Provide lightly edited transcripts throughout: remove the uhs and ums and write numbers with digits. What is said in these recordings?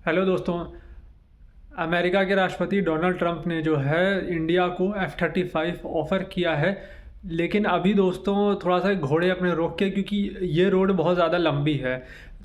Hello दोस्तों। America के राष्ट्रपति डोनाल्ड ट्रंप ने जो है इंडिया को F-35 ऑफ़र किया है। लेकिन अभी दोस्तों थोड़ा सा घोड़े अपने रोक के, क्योंकि ये रोड बहुत ज़्यादा लंबी है।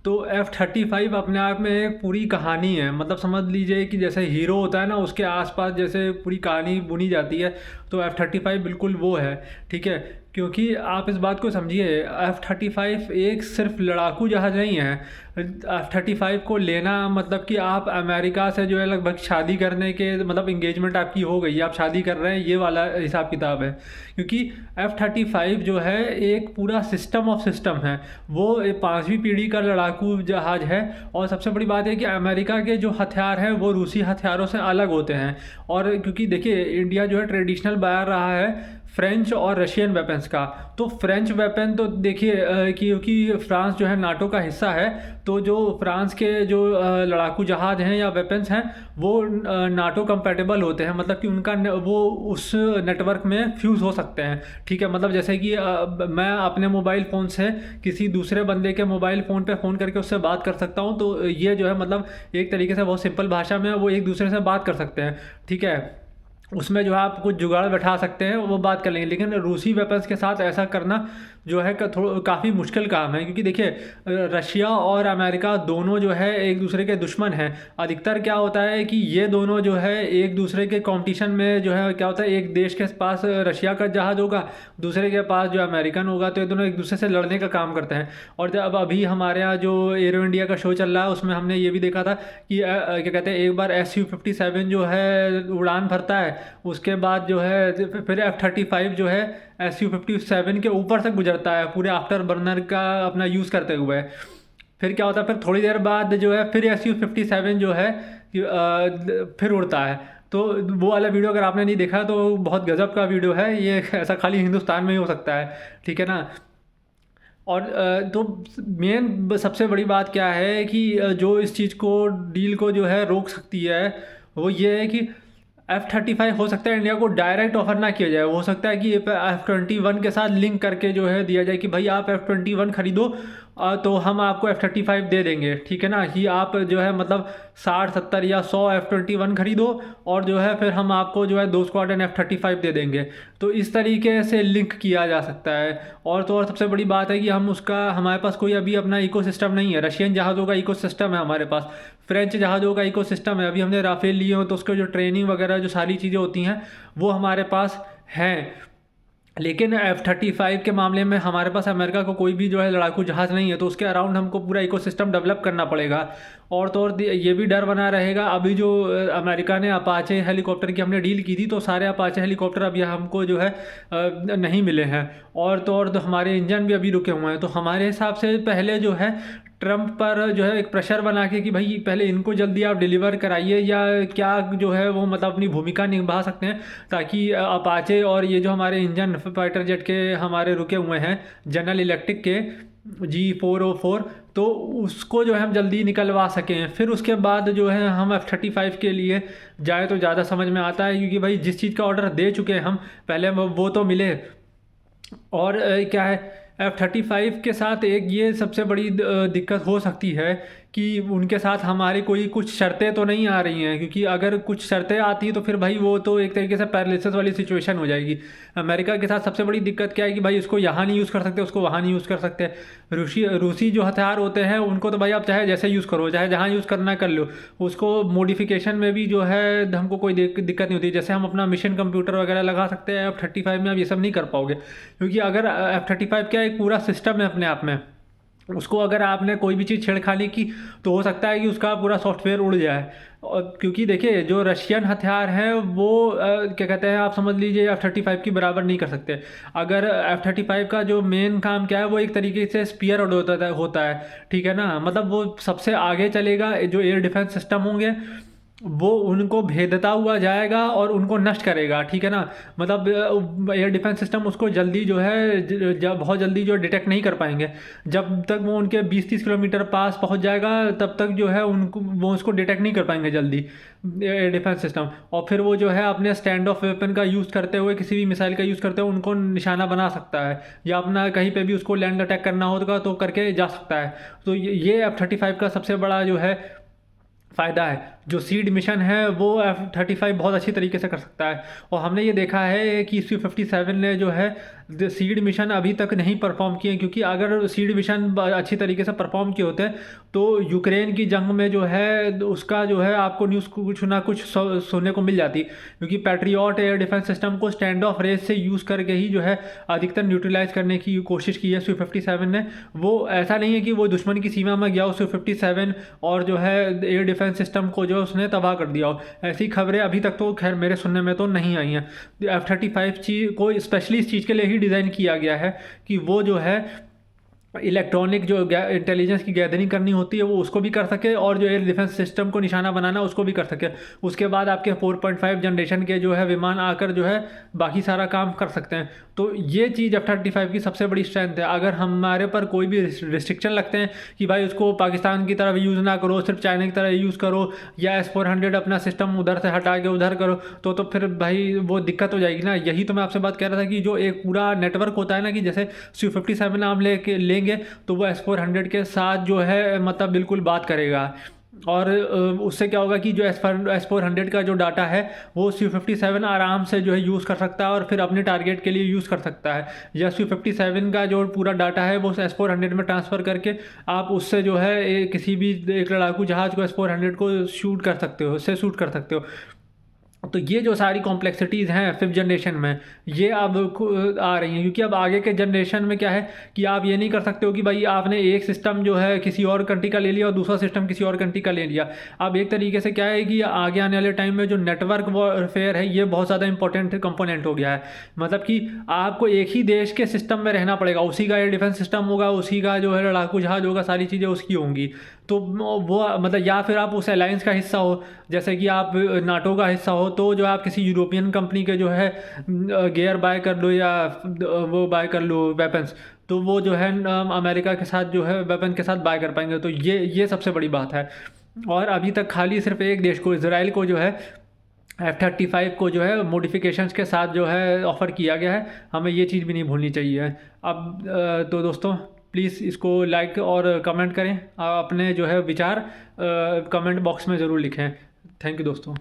तो F-35 अपने आप में एक पूरी कहानी है। मतलब समझ लीजिए कि जैसे हीरो होता है ना, उसके आसपास जैसे पूरी कहानी बुनी जाती है, तो F-35 बिल्कुल वो है। ठीक है, क्योंकि आप इस बात को समझिए, F-35 एक सिर्फ लड़ाकू जहाज़ नहीं है। F-35 को लेना मतलब कि आप अमेरिका से जो है लगभग शादी करने के, मतलब इंगेजमेंट आपकी हो गई, आप शादी कर रहे हैं, ये वाला हिसाब किताब है। क्योंकि F-35 जो है एक पूरा सिस्टम ऑफ सिस्टम है। वो एक 5वीं पीढ़ी का लड़ाकू जहाज़ है। और सबसे बड़ी बात है कि अमेरिका के जो हथियार हैं वो रूसी हथियारों से अलग होते हैं। और क्योंकि देखिए, इंडिया जो है ट्रेडिशनल बायर रहा है फ्रेंच और रशियन वेपन्स का। तो फ्रेंच वेपन तो देखिए, क्योंकि फ्रांस जो है नाटो का हिस्सा है, तो जो फ्रांस के जो लड़ाकू जहाज़ हैं या वेपन्स हैं, वो नाटो कंपैटिबल होते हैं। मतलब कि उनका वो उस नेटवर्क में फ्यूज़ हो सकते हैं। ठीक है, मतलब जैसे कि मैं अपने मोबाइल फ़ोन से किसी दूसरे बंदे के मोबाइल फ़ोन पे फ़ोन करके उससे बात कर सकता हूँ। तो ये जो है मतलब एक तरीके से बहुत सिंपल भाषा में वो एक दूसरे से बात कर सकते हैं। ठीक है, उसमें जो है आप कुछ जुगाड़ बैठा सकते हैं, वो बात कर लेंगे। लेकिन रूसी वेपन्स के साथ ऐसा करना जो है काफ़ी मुश्किल काम है। क्योंकि देखिए, रशिया और अमेरिका दोनों जो है एक दूसरे के दुश्मन हैं। अधिकतर क्या होता है कि ये दोनों जो है एक दूसरे के कंपटीशन में जो है क्या होता है, एक देश के पास रशिया का जहाज़ होगा, दूसरे के पास जो अमेरिकन होगा, तो ये दोनों एक दूसरे से लड़ने का काम करते हैं। और जब अभी हमारे यहाँ जो एरो इंडिया का शो चल रहा है, उसमें हमने ये भी देखा था कि क्या कहते हैं, एक बार Su-57 जो है उड़ान भरता है, उसके बाद जो है फिर F-35 जो है Su-57 के ऊपर से गुजरता है, पूरे आफ्टर बर्नर का अपना यूज़ करते हुए। फिर क्या होता है, फिर थोड़ी देर बाद जो है फिर Su-57 जो है फिर उड़ता है। तो वो वाला वीडियो अगर आपने नहीं देखा तो बहुत गजब का वीडियो है ये। ऐसा खाली हिंदुस्तान में ही हो सकता है। ठीक है ना। और तो मेन सबसे बड़ी बात क्या है कि जो इस चीज़ को, डील को जो है रोक सकती है, वो ये है कि F-35 हो सकता है इंडिया को डायरेक्ट ऑफर ना किया जाए। हो सकता है कि F-21 के साथ लिंक करके जो है दिया जाए कि भाई आप F-21 खरीदो, तो हम आपको F-35 दे देंगे। ठीक है ना, कि आप जो है मतलब 60 70 या 100 F-21 खरीदो, और जो है फिर हम आपको जो है 2 स्क्वाड्रन F-35 दे देंगे। तो इस तरीके से लिंक किया जा सकता है। और तो और सबसे बड़ी बात है कि हमारे पास कोई अभी अपना इकोसिस्टम नहीं है। रशियन जहाज़ों का इकोसिस्टम है हमारे पास, फ्रेंच जहाज़ों का इकोसिस्टम है। अभी हमने राफेल लिए हो तो उसके जो ट्रेनिंग वगैरह जो सारी चीज़ें होती हैं वो हमारे पास हैं। लेकिन F-35 के मामले में हमारे पास अमेरिका को कोई भी जो है लड़ाकू जहाज़ नहीं है, तो उसके अराउंड हमको पूरा इकोसिस्टम डेवलप करना पड़ेगा। और तो और ये भी डर बना रहेगा। अभी जो अमेरिका ने अपाचे हेलीकॉप्टर की हमने डील की थी, तो सारे अपाचे हेलीकॉप्टर अभी हमको जो है नहीं मिले हैं। और तो और हमारे इंजन भी अभी रुके हुए हैं। तो हमारे हिसाब से पहले जो है ट्रंप पर जो है एक प्रेशर बना के कि भाई पहले इनको जल्दी आप डिलीवर कराइए, या क्या जो है वो मतलब अपनी भूमिका निभा सकते हैं, ताकि अपाचे और ये जो हमारे इंजन फाइटर जेट के हमारे रुके हुए हैं जनरल इलेक्ट्रिक के G404, तो उसको जो है हम जल्दी निकलवा सकें। फिर उसके बाद जो है हम F-35 के लिए जाए तो ज़्यादा समझ में आता है। क्योंकि भाई जिस चीज़ का ऑर्डर दे चुके हैं हम, पहले वो तो मिले। और क्या है, F-35 के साथ एक ये सबसे बड़ी दिक्कत हो सकती है कि उनके साथ हमारी कोई कुछ शर्तें तो नहीं आ रही हैं। क्योंकि अगर कुछ शर्तें आती हैं तो फिर भाई वो तो एक तरीके से पैरालिसिस वाली सिचुएशन हो जाएगी। अमेरिका के साथ सबसे बड़ी दिक्कत क्या है कि भाई इसको यहाँ नहीं यूज़ कर सकते, उसको वहाँ नहीं यूज़ कर सकते। रूसी जो हथियार होते हैं उनको तो भाई आप चाहे जैसे यूज़ करो, चाहे जहाँ यूज़ करना कर लो। उसको मॉडिफिकेशन में भी जो है हमको कोई दिक्कत नहीं होती। जैसे हम अपना मिशन कंप्यूटर वगैरह लगा सकते हैं, F-35 में आप ये सब नहीं कर पाओगे। क्योंकि अगर F-35 क्या एक पूरा सिस्टम है अपने आप में, उसको अगर आपने कोई भी चीज़ छेड़खानी की तो हो सकता है कि उसका पूरा सॉफ्टवेयर उड़ जाए। और क्योंकि देखिए जो रशियन हथियार हैं वो क्या कहते हैं, आप समझ लीजिए F-35 की बराबर नहीं कर सकते। अगर F-35 का जो मेन काम क्या है, वो एक तरीके से स्पीयर होता है। ठीक है ना, मतलब वो सबसे आगे चलेगा। जो एयर डिफेंस सिस्टम होंगे वो उनको भेदता हुआ जाएगा और उनको नष्ट करेगा। ठीक है ना, मतलब एयर डिफेंस सिस्टम उसको जल्दी जो है बहुत जल्दी जो डिटेक्ट नहीं कर पाएंगे। जब तक वो उनके 20 30 किलोमीटर पास पहुंच जाएगा, तब तक जो है उनको वो उसको डिटेक्ट नहीं कर पाएंगे जल्दी, एयर डिफेंस सिस्टम। और फिर वो जो है अपने स्टैंड ऑफ वेपन का यूज़ करते हुए, किसी भी मिसाइल का यूज़ करते हुए उनको निशाना बना सकता है, या अपना कहीं पे भी उसको लैंड अटैक करना होगा तो करके जा सकता है। तो ये F-35 का सबसे बड़ा जो है फ़ायदा है। जो सीड मिशन है वो F-35 बहुत अच्छी तरीके से कर सकता है, और हमने ये देखा है कि Su-57 ने जो है सीड मिशन अभी तक नहीं परफॉर्म किए, क्योंकि अगर सीड मिशन अच्छी तरीके से परफॉर्म किए होते तो यूक्रेन की जंग में जो है उसका जो है आपको न्यूज़ कुछ ना कुछ सुनने को मिल जाती, क्योंकि पैट्रियट एयर डिफेंस सिस्टम को स्टैंड ऑफ रेस से यूज़ करके ही जो है अधिकतर न्यूट्रलाइज करने की कोशिश की है Su-57 ने। वो ऐसा नहीं है कि वो दुश्मन की सीमा में गया हो Su-57 और जो है एयर डिफेंस सिस्टम को जो उसने तबाह कर दिया हो, ऐसी खबरें अभी तक तो खैर मेरे सुनने में तो नहीं आई हैं। F-35 चीज़ को स्पेशली इस चीज़ के लिए ही डिज़ाइन किया गया है कि वो जो है इलेक्ट्रॉनिक जो इंटेलिजेंस की गैदरिंग करनी होती है वो उसको भी कर सके, और जो एयर डिफेंस सिस्टम को निशाना बनाना उसको भी कर सके। उसके बाद आपके 4.5 जनरेशन के जो है विमान आकर जो है बाकी सारा काम कर सकते हैं। तो ये चीज़ F-35 की सबसे बड़ी स्ट्रेंथ है। अगर हमारे पर कोई भी रिस्ट्रिक्शन लगते हैं कि भाई उसको पाकिस्तान की तरफ यूज़ ना करो, सिर्फ चाइना की तरह यूज़ करो, या S-400 अपना सिस्टम उधर से हटा के उधर करो, तो फिर भाई वो दिक्कत हो जाएगी ना। यही तो मैं आपसे बात कह रहा था कि जो एक पूरा नेटवर्क होता है ना, कि जैसे Su-57 आप लेंगे तो वो S-400 के साथ जो है मतलब बिल्कुल बात करेगा, और उससे क्या होगा कि जो S-400 का जो डाटा है वो Su-57 आराम से जो है यूज़ कर सकता है और फिर अपने टारगेट के लिए यूज़ कर सकता है, या Su-57 का जो पूरा डाटा है वो S-400 में ट्रांसफ़र करके आप उससे जो है किसी भी एक लड़ाकू जहाज़ को S-400 को शूट कर सकते हो, उससे शूट कर सकते हो। तो ये जो सारी कॉम्प्लेक्सिटीज़ हैं 5th जनरेशन में, ये अब आ रही हैं, क्योंकि अब आगे के जनरेशन में क्या है कि आप ये नहीं कर सकते हो कि भाई आपने एक सिस्टम जो है किसी और कंट्री का ले लिया और दूसरा सिस्टम किसी और कंट्री का ले लिया। अब एक तरीके से क्या है कि आगे आने वाले टाइम में जो नेटवर्क वॉरफेयर है ये बहुत ज़्यादा इंपॉर्टेंट कंपोनेंट हो गया है। मतलब कि आपको एक ही देश के सिस्टम में रहना पड़ेगा, उसी का एयर डिफेंस सिस्टम होगा, उसी का जो है लड़ाकू जहाज होगा, सारी चीज़ें उसकी होंगी। तो वो मतलब, या फिर आप उस अलायंस का हिस्सा हो, जैसे कि आप नाटो का हिस्सा हो, तो जो आप किसी यूरोपियन कंपनी के जो है गियर बाय कर लो या वो बाय कर लो वेपन्स, तो वो जो है अमेरिका के साथ जो है वेपन के साथ बाय कर पाएंगे। तो ये सबसे बड़ी बात है। और अभी तक खाली सिर्फ एक देश को, इजराइल को जो है F-35 को जो है मॉडिफिकेशंस के साथ जो है ऑफ़र किया गया है। हमें ये चीज़ भी नहीं भूलनी चाहिए। अब तो दोस्तों प्लीज़ इसको लाइक और कमेंट करें, अपने जो है विचार कमेंट बॉक्स में ज़रूर लिखें। थैंक यू दोस्तों।